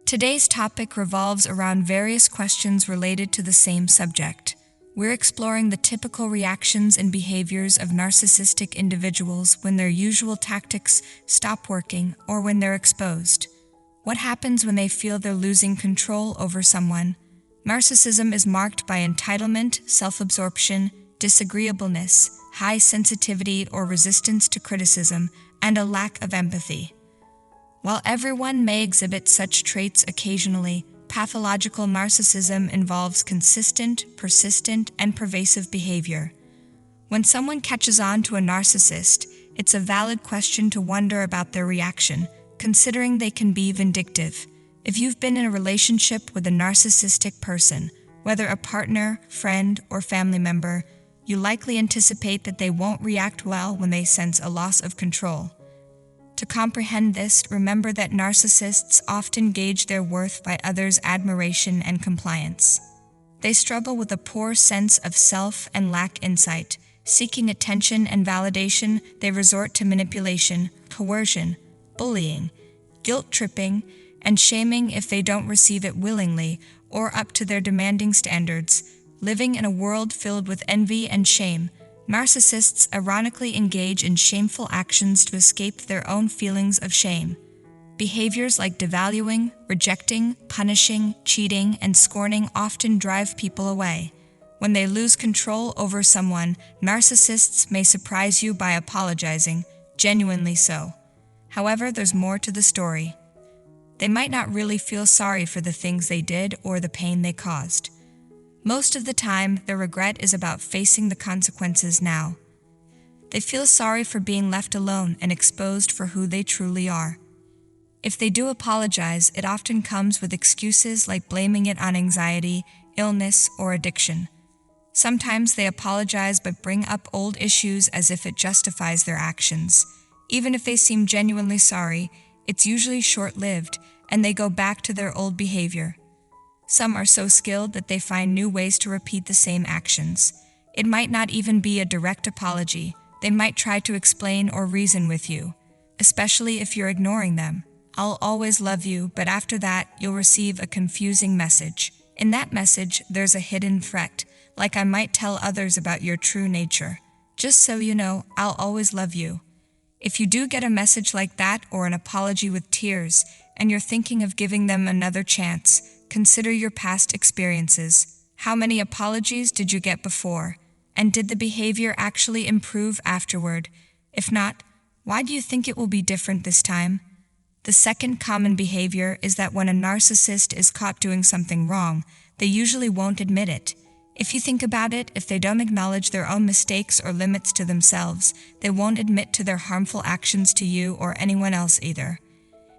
Today's topic revolves around various questions related to the same subject. We're exploring the typical reactions and behaviors of narcissistic individuals when their usual tactics stop working or when they're exposed. What happens when they feel they're losing control over someone? Narcissism is marked by entitlement, self-absorption, disagreeableness, high sensitivity or resistance to criticism, and a lack of empathy. While everyone may exhibit such traits occasionally, pathological narcissism involves consistent, persistent, and pervasive behavior. When someone catches on to a narcissist, it's a valid question to wonder about their reaction, considering they can be vindictive. If you've been in a relationship with a narcissistic person, whether a partner, friend, or family member, you likely anticipate that they won't react well when they sense a loss of control. To comprehend this, remember that narcissists often gauge their worth by others' admiration and compliance. They struggle with a poor sense of self and lack insight. Seeking attention and validation, they resort to manipulation, coercion, bullying, guilt-tripping, and shaming if they don't receive it willingly or up to their demanding standards. Living in a world filled with envy and shame, narcissists ironically engage in shameful actions to escape their own feelings of shame. Behaviors like devaluing, rejecting, punishing, cheating, and scorning often drive people away. When they lose control over someone, narcissists may surprise you by apologizing, genuinely so. However, there's more to the story. They might not really feel sorry for the things they did or the pain they caused. Most of the time, their regret is about facing the consequences now. They feel sorry for being left alone and exposed for who they truly are. If they do apologize, it often comes with excuses like blaming it on anxiety, illness, or addiction. Sometimes they apologize but bring up old issues as if it justifies their actions. Even if they seem genuinely sorry, it's usually short-lived, and they go back to their old behavior. Some are so skilled that they find new ways to repeat the same actions. It might not even be a direct apology. They might try to explain or reason with you, especially if you're ignoring them. "I'll always love you," but after that, you'll receive a confusing message. In that message, there's a hidden threat, like "I might tell others about your true nature. Just so you know, I'll always love you." If you do get a message like that or an apology with tears, and you're thinking of giving them another chance, consider your past experiences. How many apologies did you get before? And did the behavior actually improve afterward? If not, why do you think it will be different this time? The second common behavior is that when a narcissist is caught doing something wrong, they usually won't admit it. If you think about it, if they don't acknowledge their own mistakes or limits to themselves, they won't admit to their harmful actions to you or anyone else either.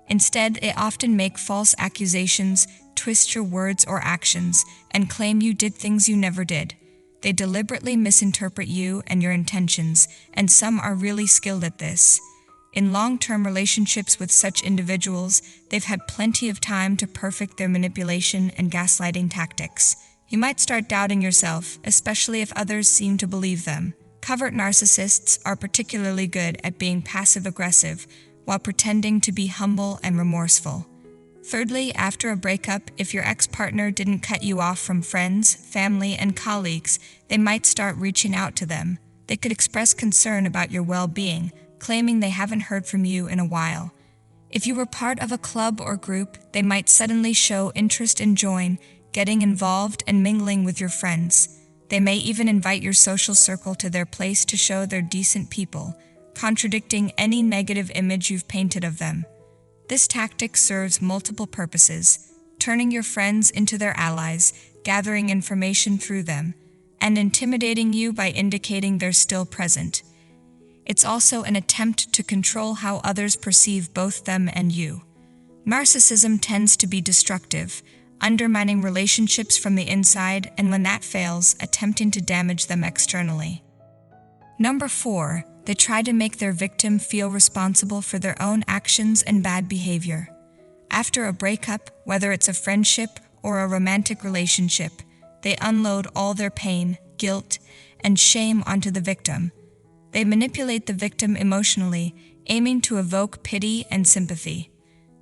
Instead, they often make false accusations, twist your words or actions, and claim you did things you never did. They deliberately misinterpret you and your intentions, and some are really skilled at this. In long-term relationships with such individuals, they've had plenty of time to perfect their manipulation and gaslighting tactics. You might start doubting yourself, especially if others seem to believe them. Covert narcissists are particularly good at being passive-aggressive, while pretending to be humble and remorseful. Thirdly, after a breakup, if your ex-partner didn't cut you off from friends, family, and colleagues, they might start reaching out to them. They could express concern about your well-being, claiming they haven't heard from you in a while. If you were part of a club or group, they might suddenly show interest and join, getting involved and mingling with your friends. They may even invite your social circle to their place to show they're decent people, contradicting any negative image you've painted of them. This tactic serves multiple purposes: turning your friends into their allies, gathering information through them, and intimidating you by indicating they're still present. It's also an attempt to control how others perceive both them and you. Narcissism tends to be destructive, undermining relationships from the inside, and when that fails, attempting to damage them externally. Number 4. They try to make their victim feel responsible for their own actions and bad behavior. After a breakup, whether it's a friendship or a romantic relationship, they unload all their pain, guilt, and shame onto the victim. They manipulate the victim emotionally, aiming to evoke pity and sympathy.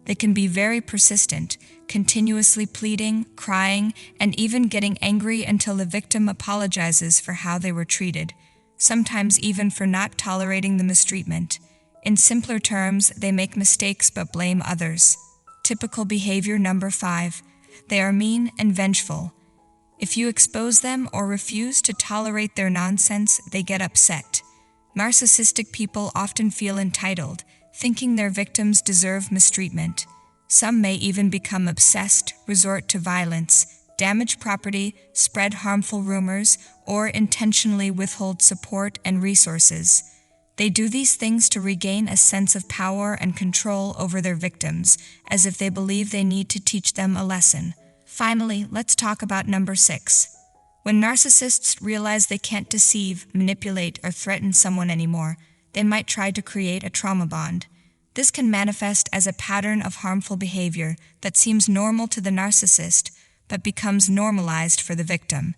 They can be very persistent, continuously pleading, crying, and even getting angry until the victim apologizes for how they were treated, sometimes even for not tolerating the mistreatment. In simpler terms, they make mistakes but blame others. Typical behavior number 5. They are mean and vengeful. If you expose them or refuse to tolerate their nonsense, they get upset. Narcissistic people often feel entitled, thinking their victims deserve mistreatment. Some may even become obsessed, resort to violence, damage property, spread harmful rumors, or intentionally withhold support and resources. They do these things to regain a sense of power and control over their victims, as if they believe they need to teach them a lesson. Finally, let's talk about number 6. When narcissists realize they can't deceive, manipulate, or threaten someone anymore, they might try to create a trauma bond. This can manifest as a pattern of harmful behavior that seems normal to the narcissist, but becomes normalized for the victim.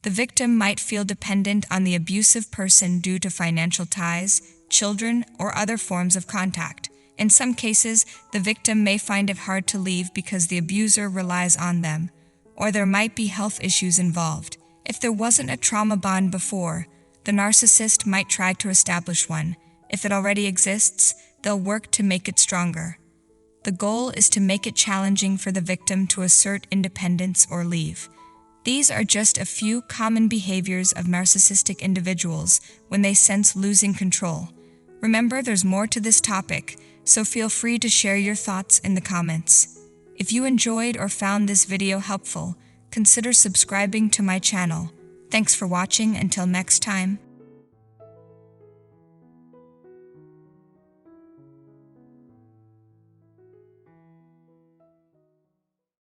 The victim might feel dependent on the abusive person due to financial ties, children, or other forms of contact. In some cases, the victim may find it hard to leave because the abuser relies on them, or there might be health issues involved. If there wasn't a trauma bond before, the narcissist might try to establish one. If it already exists, they'll work to make it stronger. The goal is to make it challenging for the victim to assert independence or leave. These are just a few common behaviors of narcissistic individuals when they sense losing control. Remember, there's more to this topic, so feel free to share your thoughts in the comments. If you enjoyed or found this video helpful, consider subscribing to my channel. Thanks for watching. Until next time.